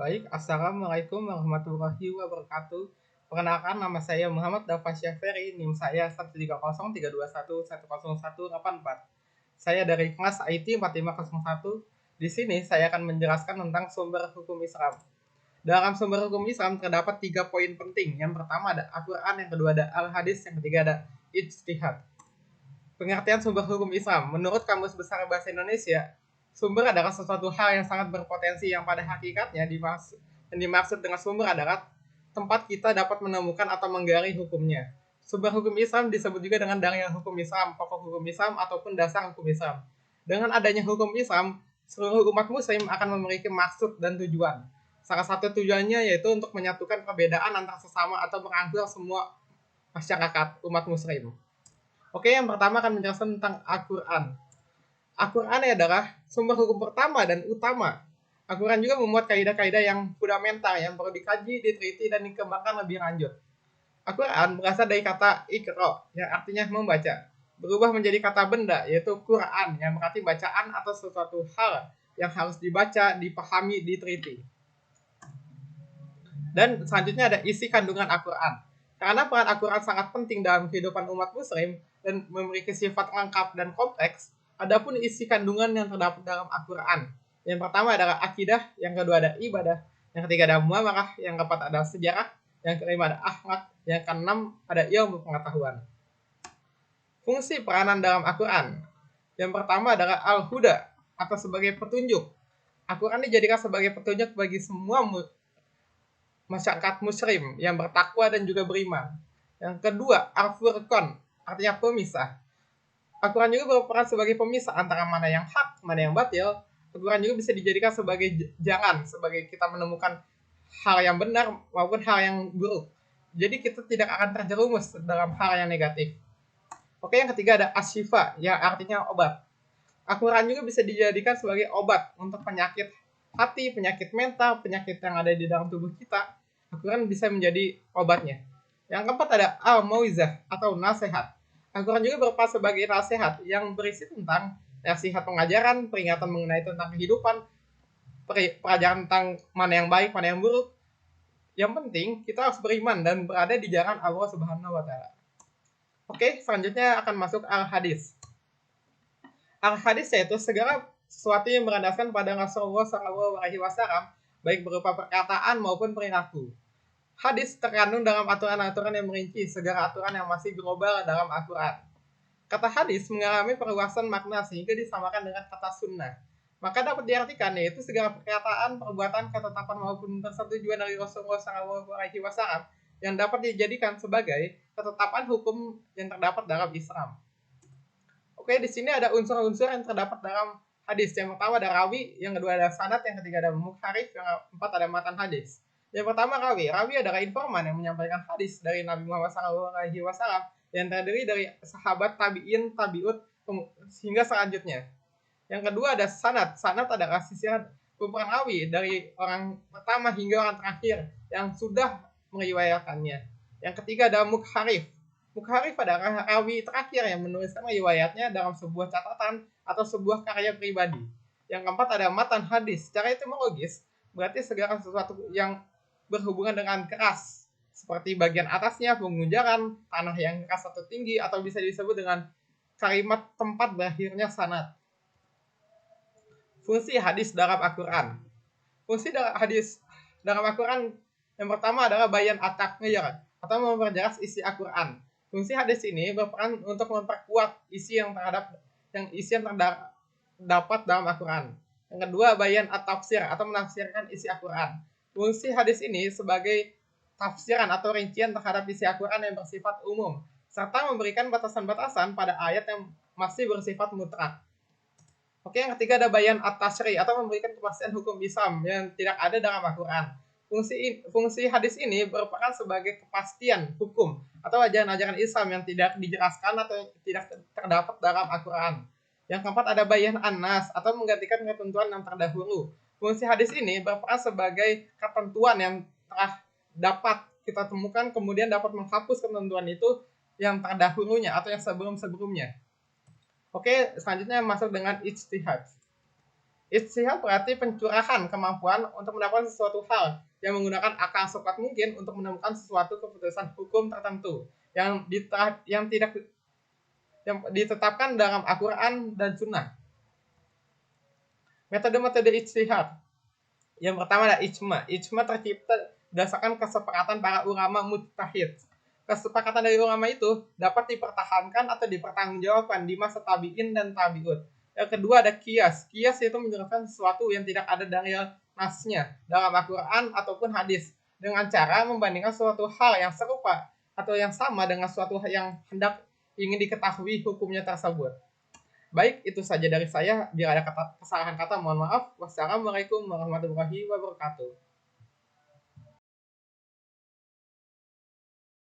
Baik, Assalamualaikum warahmatullahi wabarakatuh. Perkenalkan, nama saya Muhammad Dafa Syaferi, NIM saya 13032110184. Saya dari kelas IT 4501. Di sini saya akan menjelaskan tentang sumber hukum Islam. Dalam sumber hukum Islam terdapat 3 poin penting. Yang pertama ada Al-Quran, yang kedua ada Al-Hadis, yang ketiga ada Ijtihad. Pengertian sumber hukum Islam. Menurut Kamus Besar Bahasa Indonesia, sumber adalah sesuatu hal yang sangat berpotensi yang pada hakikatnya yang dimaksud dengan sumber adalah tempat kita dapat menemukan atau menggali hukumnya. Sumber hukum Islam disebut juga dengan dalil hukum Islam, pokok hukum Islam, ataupun dasar hukum Islam. Dengan adanya hukum Islam, seluruh umat muslim akan memiliki maksud dan tujuan. Salah satu tujuannya yaitu untuk menyatukan perbedaan antar sesama atau merangkul semua masyarakat umat muslim. Oke, yang pertama akan menjelaskan tentang Al-Quran. Al-Quran adalah sumber hukum pertama dan utama. Al-Quran juga memuat kaidah-kaidah yang fundamental yang perlu dikaji, diteliti, dan dikembangkan lebih lanjut. Al-Quran berasal dari kata ikro, yang artinya membaca, berubah menjadi kata benda, yaitu Quran, yang berarti bacaan atau sesuatu hal yang harus dibaca, dipahami, diteliti. Dan selanjutnya ada isi kandungan Al-Quran. Karena peran Al-Quran sangat penting dalam kehidupan umat muslim dan memiliki sifat lengkap dan kompleks, adapun isi kandungan yang terdapat dalam Al-Quran. Yang pertama adalah akidah, yang kedua ada ibadah, yang ketiga ada muamalah, yang keempat ada sejarah, yang kelima ada akhlak, yang keenam ada ilmu pengetahuan. Fungsi peranan dalam Al-Quran. Yang pertama adalah al-huda, atau sebagai petunjuk. Al-Quran dijadikan sebagai petunjuk bagi semua masyarakat muslim yang bertakwa dan juga beriman. Yang kedua, al-furqan, artinya pemisah. Al-Quran juga berperan sebagai pemisah antara mana yang hak, mana yang batil. Al-Quran juga bisa dijadikan sebagai jalan, sebagai kita menemukan hal yang benar maupun hal yang buruk. Jadi kita tidak akan terjerumus dalam hal yang negatif. Oke, yang ketiga ada asyifa, yang artinya obat. Al-Quran juga bisa dijadikan sebagai obat untuk penyakit hati, penyakit mental, penyakit yang ada di dalam tubuh kita. Al-Quran bisa menjadi obatnya. Yang keempat ada al-mauizah atau nasihat. Al-Quran juga berupa sebagai nasihat yang berisi tentang nasihat pengajaran, peringatan mengenai tentang kehidupan, pelajaran tentang mana yang baik, mana yang buruk. Yang penting kita harus beriman dan berada di jalan Allah Subhanahu wa Ta'ala. Oke, selanjutnya akan masuk al-hadis. Al-hadis yaitu segala sesuatu yang berlandaskan pada Rasulullah SAW, baik berupa perkataan maupun perilaku. Hadis terkandung dalam aturan-aturan yang merinci segala aturan yang masih global dalam Al-Quran. Kata hadis mengalami perluasan makna sehingga disamakan dengan kata sunnah. Maka dapat diartikan yaitu segala perkataan, perbuatan, ketetapan maupun persetujuan dari Rasulullah SAW yang dapat dijadikan sebagai ketetapan hukum yang terdapat dalam Islam. Oke, di sini ada unsur-unsur yang terdapat dalam hadis. Yang pertama ada rawi, yang kedua ada sanad, yang ketiga ada mukharif, yang keempat ada matan hadis. Yang pertama rawi. Rawi adalah informan yang menyampaikan hadis dari Nabi Muhammad SAW yang terdiri dari sahabat, tabi'in, tabi'ut, hingga selanjutnya. Yang kedua ada sanad. Sanad adalah sisiran kumpulan rawi dari orang pertama hingga orang terakhir yang sudah meriwayatkannya. Yang ketiga ada mukharif. Mukharif adalah rawi terakhir yang menuliskan riwayatnya dalam sebuah catatan atau sebuah karya pribadi. Yang keempat ada matan hadis. Secara etimologis berarti segala sesuatu yang berhubungan dengan keras, seperti bagian atasnya, pengunjaran, tanah yang keras atau tinggi, atau bisa disebut dengan kalimat tempat berakhirnya sanad. Fungsi hadis dalam Al-Quran. Fungsi hadis dalam Al-Quran yang pertama adalah bayan at-taqrir atau memperjelas isi Al-Quran. Fungsi hadis ini berperan untuk memperkuat isi yang terdapat dalam Al-Quran. Yang kedua, bayan at-tafsir atau menafsirkan isi Al-Quran. Fungsi hadis ini sebagai tafsiran atau rincian terhadap isi Al-Quran yang bersifat umum, serta memberikan batasan-batasan pada ayat yang masih bersifat mutlak. Oke, yang ketiga ada bayan at-tashri atau memberikan kepastian hukum Islam yang tidak ada dalam Al-Quran. Fungsi hadis ini merupakan sebagai kepastian hukum atau ajaran-ajaran Islam yang tidak dijelaskan atau tidak terdapat dalam Al-Quran. Yang keempat ada bayan an-nas atau menggantikan ketentuan yang terdahulu. Fungsi hadis ini berperan sebagai ketentuan yang telah dapat kita temukan kemudian dapat menghapus ketentuan itu yang terdahulunya atau yang sebelum-sebelumnya. Oke, selanjutnya masuk dengan ijtihad. Ijtihad berarti pencurahan kemampuan untuk mendapatkan sesuatu hal yang menggunakan akal sekuat mungkin untuk menemukan sesuatu keputusan hukum tertentu yang tidak yang ditetapkan dalam Al-Quran dan Sunnah. Metode-metode ijtihad. Yang pertama adalah ijma. Ijma tercipta berdasarkan kesepakatan para ulama mujtahid. Kesepakatan dari ulama itu dapat dipertahankan atau dipertanggungjawabkan di masa tabi'in dan tabi'ut. Yang kedua ada kias. Kias itu menjelaskan sesuatu yang tidak ada dalil nasnya dalam Al-Quran ataupun hadis dengan cara membandingkan suatu hal yang serupa atau yang sama dengan suatu yang hendak ingin diketahui hukumnya tersebut. Baik, itu saja dari saya. Bila ada kesalahan kata, mohon maaf. Wassalamualaikum warahmatullahi wabarakatuh.